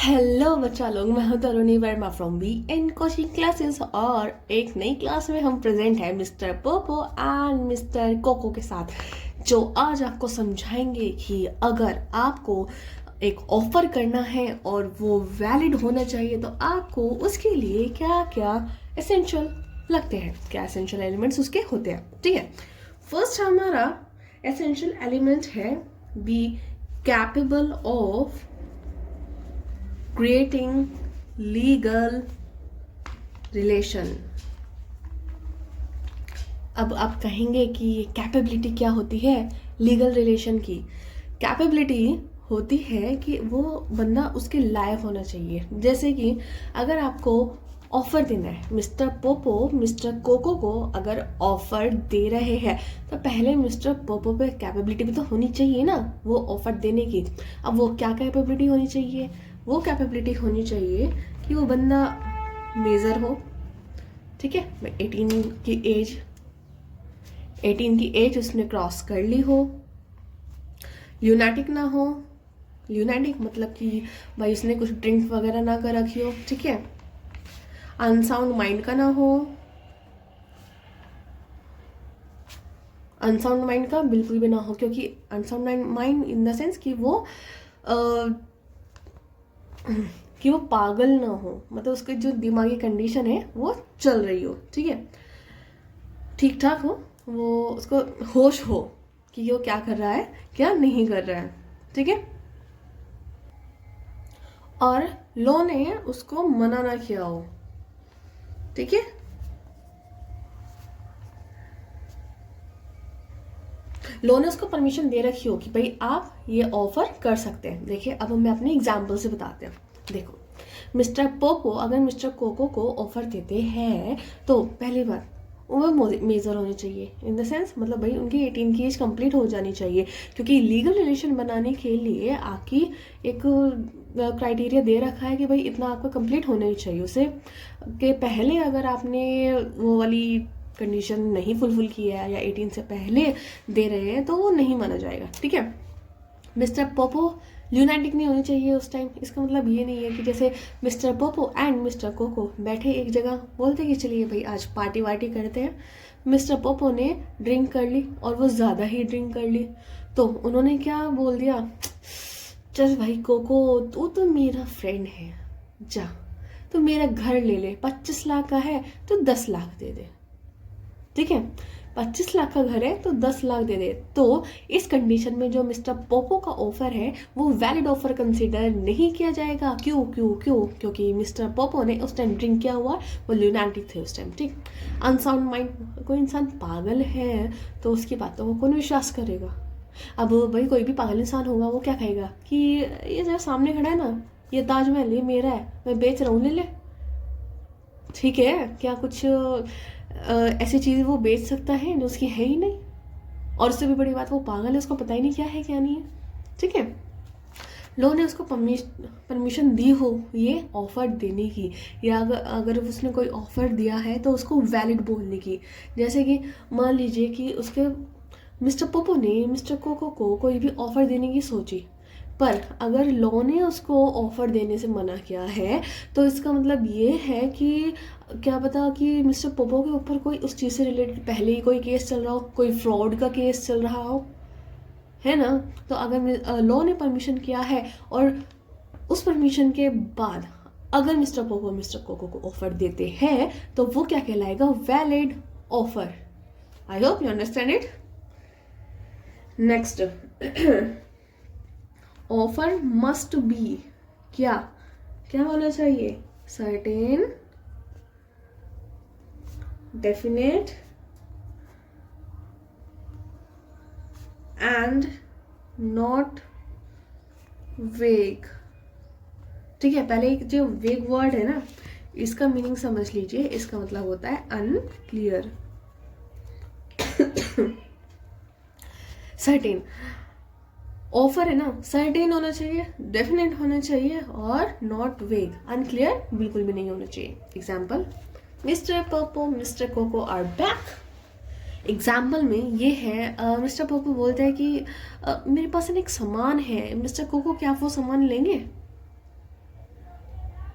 Hello बच्चा लोग, मैं हूं Taruni Varma from B N coaching classes और एक नई क्लास में हम प्रेजेंट हैं mister Popo and mister Koko के साथ, जो आज आपको समझाएंगे कि अगर आपको एक ऑफर करना है और वो वैलिड होना चाहिए तो आपको उसके लिए क्या क्या एसेंशियल लगते हैं, क्या एसेंशियल एलिमेंट्स उसके होते हैं। ठीक है, फर्स्ट हमारा एसेंशियल एलिमेंट है be capable of creating legal relation। अब आप कहेंगे कि कैपेबिलिटी क्या होती है? लीगल रिलेशन की कैपेबिलिटी होती है कि वो बंदा उसके लायक होना चाहिए। जैसे कि अगर आपको ऑफर देना है, मिस्टर पोपो मिस्टर कोको को अगर ऑफर दे रहे हैं तो पहले मिस्टर पोपो पे कैपेबिलिटी भी तो होनी चाहिए ना, वो ऑफर देने की। अब वो क्या कैपेबिलिटी होनी चाहिए? वो कैपेबिलिटी होनी चाहिए कि वो बंदा मेजर हो। ठीक है, 18 की एज उसने क्रॉस कर ली हो, ल्यूनाटिक ना हो। ल्यूनाटिक मतलब कि भाई उसने कुछ ड्रिंक वगैरह ना कर रखी हो। ठीक है, अनसाउंड माइंड का ना हो। अनसाउंड माइंड का बिल्कुल भी ना हो, क्योंकि unsound mind in the sense कि वो पागल ना हो, मतलब उसकी जो दिमागी कंडीशन है वो चल रही हो। ठीक है, ठीक ठाक हो, वो उसको होश हो कि वो क्या कर रहा है क्या नहीं कर रहा है। ठीक है, और लॉ ने उसको मना ना किया हो। ठीक है, लॉ ने उसको परमिशन दे रखी हो कि भाई आप ये ऑफर कर सकते हैं। देखिए, अब हमें अपने एग्जाम्पल से बताते हैं। देखो, मिस्टर पोपो अगर मिस्टर कोको को ऑफर देते हैं तो पहली बात वो मेजर होनी चाहिए, इन द सेंस मतलब भाई उनकी 18 की एज कंप्लीट हो जानी चाहिए, क्योंकि लीगल रिलेशन बनाने के लिए आपकी एक क्राइटेरिया दे रखा है कि भाई इतना आपका कंप्लीट होना ही चाहिए। उसे के पहले अगर आपने वो वाली कंडीशन नहीं फुलफिल किया है या 18 से पहले दे रहे हैं तो वो नहीं माना जाएगा। ठीक है, मिस्टर पोपो ल्यूनाटिक नहीं होनी चाहिए उस टाइम। इसका मतलब ये नहीं है कि जैसे mister Popo and mister cocoa बैठे एक जगह बोलते कि चलिए भाई आज पार्टी वार्टी करते हैं। मिस्टर पोपो ने ड्रिंक कर ली और वो ज़्यादा ही ड्रिंक कर ली, तो उन्होंने क्या बोल दिया, चल भाई कोको तू तो मेरा फ्रेंड है, जा तो मेरा घर ले ले, 25 लाख का है तो 10 लाख दे दे। ठीक है, 25 लाख का घर है तो 10 लाख दे दे। तो इस कंडीशन में जो मिस्टर पोपो का ऑफर है वो वैलिड ऑफर कंसीडर नहीं किया जाएगा। क्यों क्यों क्यों? क्योंकि मिस्टर पोपो ने उस टाइम ड्रिंक किया हुआ, वो ल्यूनाटिक थे उस टाइम। ठीक, अनसाउंड माइंड, कोई इंसान पागल है तो उसकी बातों को कौन विश्वास करेगा? अब भाई कोई भी पागल इंसान होगा वो क्या कहेगा कि ये जो सामने खड़ा है ना, ये ताजमहल ये मेरा है, मैं बेच रहा हूँ, ले ले। ठीक है, क्या कुछ ऐसी चीज़ वो बेच सकता है जो उसकी है ही नहीं? और उससे भी बड़ी बात, वो पागल है, उसको पता ही नहीं क्या है क्या नहीं है। ठीक है, लोगों ने उसको परमिशन दी हो ये ऑफर देने की, या अगर उसने कोई ऑफर दिया है तो उसको वैलिड बोलने की। जैसे कि मान लीजिए कि उसके मिस्टर पोपो ने मिस्टर कोको को कोई भी ऑफर देने की सोची, पर अगर लॉ ने उसको ऑफर देने से मना किया है तो इसका मतलब ये है कि क्या पता कि मिस्टर पोपो के ऊपर कोई उस चीज़ से रिलेटेड पहले ही कोई केस चल रहा हो, कोई फ्रॉड का केस चल रहा हो, है ना। तो अगर लॉ ने परमिशन किया है और उस परमिशन के बाद अगर मिस्टर पोपो मिस्टर कोको को ऑफर देते हैं तो वो क्या कहलाएगा? Valid offer. I hope you understand it. Next, offer must be क्या क्या होना चाहिए? सर्टेन, डेफिनेट एंड नॉट वेग। ठीक है, पहले एक जो वेग वर्ड है ना, इसका मीनिंग समझ लीजिए। इसका मतलब होता है अनक्लियर। सर्टेन ऑफर है ना, सर्टेन होना चाहिए, डेफिनेट होना चाहिए और नॉट वेग। अनक्लियर बिल्कुल भी नहीं होना चाहिए। Example, mister Popo mister Koko are back. Example में ये है, मिस्टर पोपो बोलते हैं कि मेरे पास एक सामान है, मिस्टर कोको क्या आप वो सामान लेंगे?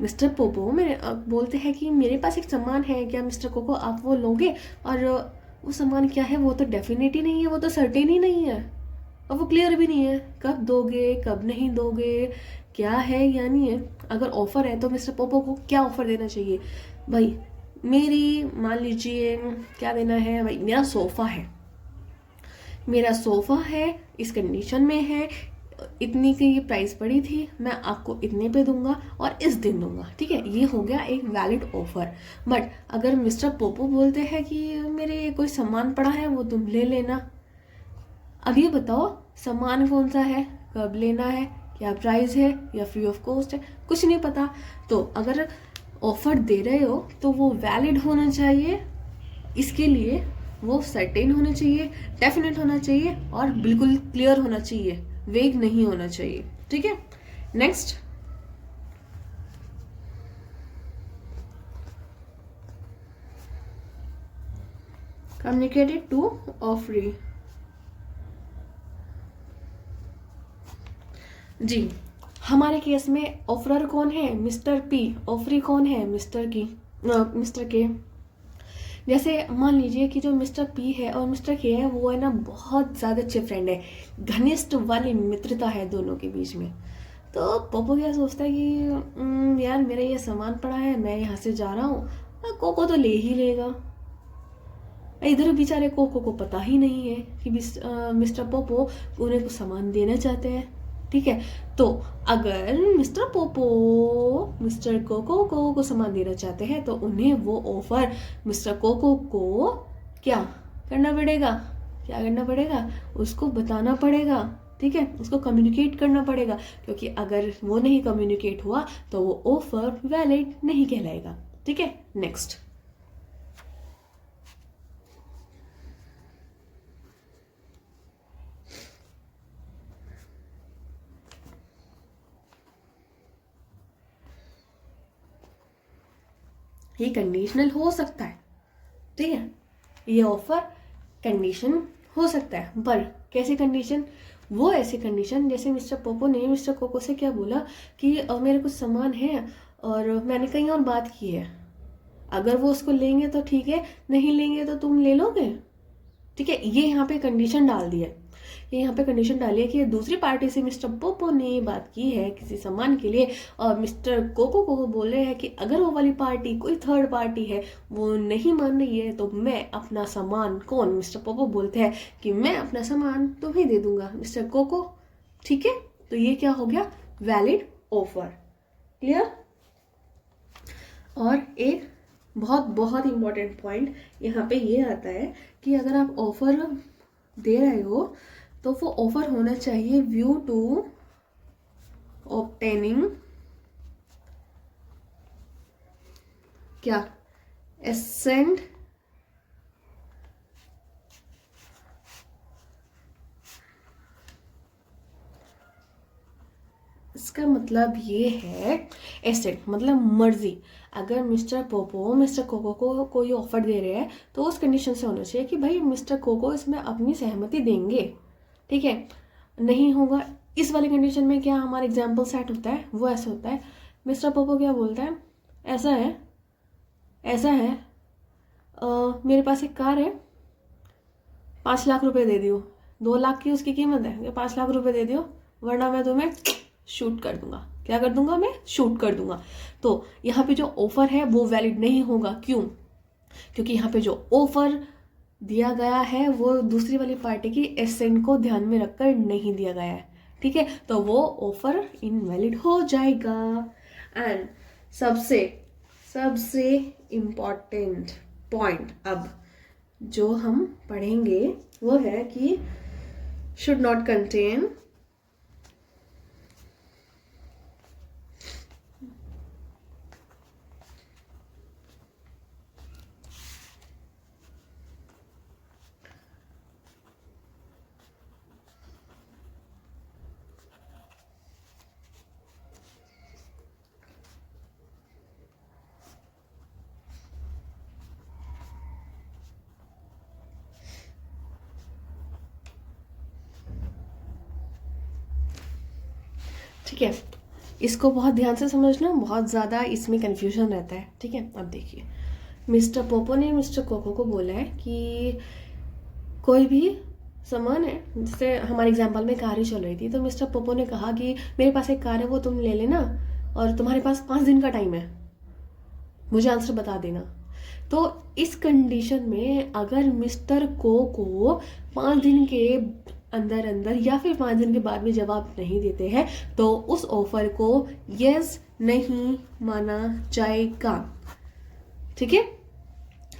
मिस्टर पोपो मेरे बोलते हैं कि मेरे पास एक सामान है, क्या मिस्टर कोको आप वो लोगे? और वो सामान क्या है वो तो डेफिनेट ही नहीं है, वो तो सर्टेन ही नहीं है, और वो क्लियर भी नहीं है कब दोगे कब नहीं दोगे, क्या है या नहीं है। अगर ऑफर है तो मिस्टर पोपो को क्या ऑफर देना चाहिए? भाई मेरी मान लीजिए क्या देना है, भाई मेरा सोफ़ा है, मेरा सोफ़ा है, इस कंडीशन में है, इतनी की ये प्राइस पड़ी थी, मैं आपको इतने पे दूंगा और इस दिन दूंगा, ठीक है, ये हो गया एक वैलिड ऑफर। बट अगर मिस्टर पोपो बोलते हैं कि मेरे कोई सामान पड़ा है वो तुम ले लेना, अब ये बताओ सामान कौन सा है, कब लेना है, क्या प्राइस है या फ्री ऑफ कॉस्ट है, कुछ नहीं पता। तो अगर ऑफर दे रहे हो तो वो वैलिड होना चाहिए, इसके लिए वो सर्टेन होना चाहिए, डेफिनेट होना चाहिए और बिल्कुल क्लियर होना चाहिए, वेग नहीं होना चाहिए, ठीक है। Next, communicated to offeree. जी, हमारे केस में ऑफरर कौन है? Mister P. ऑफरी कौन है? मिस्टर की मिस्टर के। जैसे मान लीजिए कि जो मिस्टर पी है और मिस्टर के है वो है ना बहुत ज़्यादा अच्छे फ्रेंड है, घनिष्ठ वाली मित्रता है दोनों के बीच में। तो पोपो क्या सोचता है कि यार मेरा ये सामान पड़ा है, मैं यहाँ से जा रहा हूँ, कोको तो ले ही लेगा। इधर बेचारे कोको को पता ही नहीं है कि मिस्टर पोपो उन्हें कुछ सामान देना चाहते हैं, ठीक है। तो अगर मिस्टर पोपो मिस्टर कोको को सामान देना चाहते हैं तो उन्हें वो ऑफर मिस्टर कोको को क्या करना पड़ेगा? क्या करना पड़ेगा? उसको बताना पड़ेगा, ठीक है, उसको कम्युनिकेट करना पड़ेगा, क्योंकि अगर वो नहीं कम्युनिकेट हुआ तो वो ऑफर वैलिड नहीं कहलाएगा, ठीक है। नेक्स्ट, ये कंडीशनल हो सकता है, ठीक है, ये ऑफर कंडीशन हो सकता है, पर कैसे कंडीशन? वो ऐसे कंडीशन जैसे मिस्टर पोपो ने मिस्टर कोको से क्या बोला कि मेरे कुछ सामान है और मैंने कहीं और बात की है, अगर वो उसको लेंगे तो ठीक है, नहीं लेंगे तो तुम ले लोगे, ठीक है। ये यहाँ पे कंडीशन डाल दिया, ये यहाँ पे कंडीशन डाली है कि दूसरी पार्टी से मिस्टर पोपो ने बात की है किसी सामान के लिए और मिस्टर कोको को बोल रहे हैं कि अगर वो वाली पार्टी कोई थर्ड पार्टी है वो नहीं मान रही है तो मैं अपना सामान, कौन? मिस्टर पोपो बोलते हैं कि मैं अपना सामान तुम्हें दे दूंगा मिस्टर कोको, ठीक है। तो ये क्या हो गया? Valid offer, clear. और एक बहुत बहुत इंपॉर्टेंट पॉइंट यहाँ पे ये आता है कि अगर आप ऑफर दे रहे हो तो वो ऑफर होना चाहिए व्यू टू ऑब्टेनिंग क्या? एसेंट इसका मतलब ये है, एसेट मतलब मर्जी। अगर मिस्टर पोपो मिस्टर कोको को कोई ऑफर दे रहे हैं तो उस कंडीशन से होना चाहिए कि भाई मिस्टर कोको इसमें अपनी सहमति देंगे, ठीक है। नहीं होगा इस वाली कंडीशन में, क्या हमारा एग्जाम्पल सेट होता है वो ऐसा होता है, मिस्टर पोपो क्या बोलता है, ऐसा है ऐसा है, मेरे पास एक कार है, 5 लाख रुपए दे दियो, 2 लाख की उसकी कीमत है, 5 लाख रुपए दे दियो वरना मैं तुम्हें शूट कर दूंगा। क्या कर दूंगा? मैं शूट कर दूंगा। तो यहाँ पे जो ऑफर है वो वैलिड नहीं होगा, क्यों? क्योंकि यहाँ पे जो ऑफर दिया गया है वो दूसरी वाली पार्टी की एसेंट को ध्यान में रखकर नहीं दिया गया है, ठीक है, तो वो ऑफर इनवैलिड हो जाएगा। एंड सबसे सबसे इम्पॉर्टेंट पॉइंट अब जो हम पढ़ेंगे वो है कि शुड नॉट कंटेन ठीक है। इसको बहुत ध्यान से समझना, बहुत ज़्यादा इसमें कन्फ्यूजन रहता है, ठीक है। अब देखिए, मिस्टर पोपो ने मिस्टर कोको को बोला है कि कोई भी सामान है, जैसे हमारे एग्जाम्पल में कार ही चल रही थी, तो मिस्टर पोपो ने कहा कि मेरे पास एक कार है, वो तुम ले लेना और तुम्हारे पास 5 दिन का टाइम है, मुझे आंसर बता देना। तो इस कंडीशन में अगर मिस्टर को 5 दिन के अंदर अंदर या फिर 5 दिन के बाद में जवाब नहीं देते हैं, तो उस ऑफर को यस नहीं माना जाएगा, ठीक है।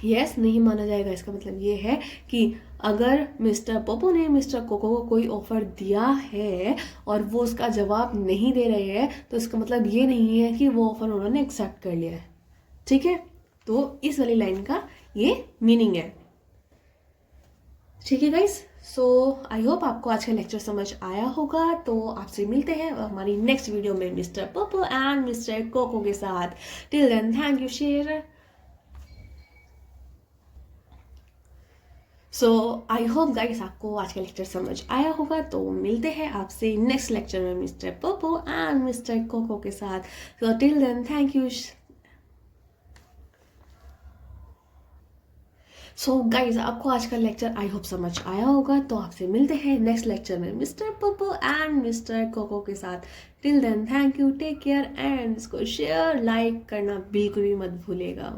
यस नहीं माना जाएगा, इसका मतलब ये है कि अगर मिस्टर पोपो ने मिस्टर कोको को कोई ऑफर दिया है और वो उसका जवाब नहीं दे रहे हैं, तो इसका मतलब ये नहीं है कि वो ऑफर उन्होंने एक्सेप्ट कर लिया है, ठीक है। तो इस वाली लाइन का ये मीनिंग है, ठीक है गाइस। सो आई होप आपको आज का लेक्चर समझ आया होगा। तो आपसे मिलते हैं हमारी नेक्स्ट वीडियो में mister Popo and mister Koko के साथ। Till then thank you share. So I hope guys आपको आज का लेक्चर समझ आया होगा। तो मिलते हैं आपसे नेक्स्ट लेक्चर में mister Popo and mister Koko के साथ। So till then thank you. So guys आपको आज का लेक्चर आई होप समझ आया होगा। तो आपसे मिलते हैं नेक्स्ट लेक्चर में mister Popo and mister Koko के साथ। Till then thank you, take care and इसको शेयर लाइक करना बिल्कुल भी मत भूलिएगा।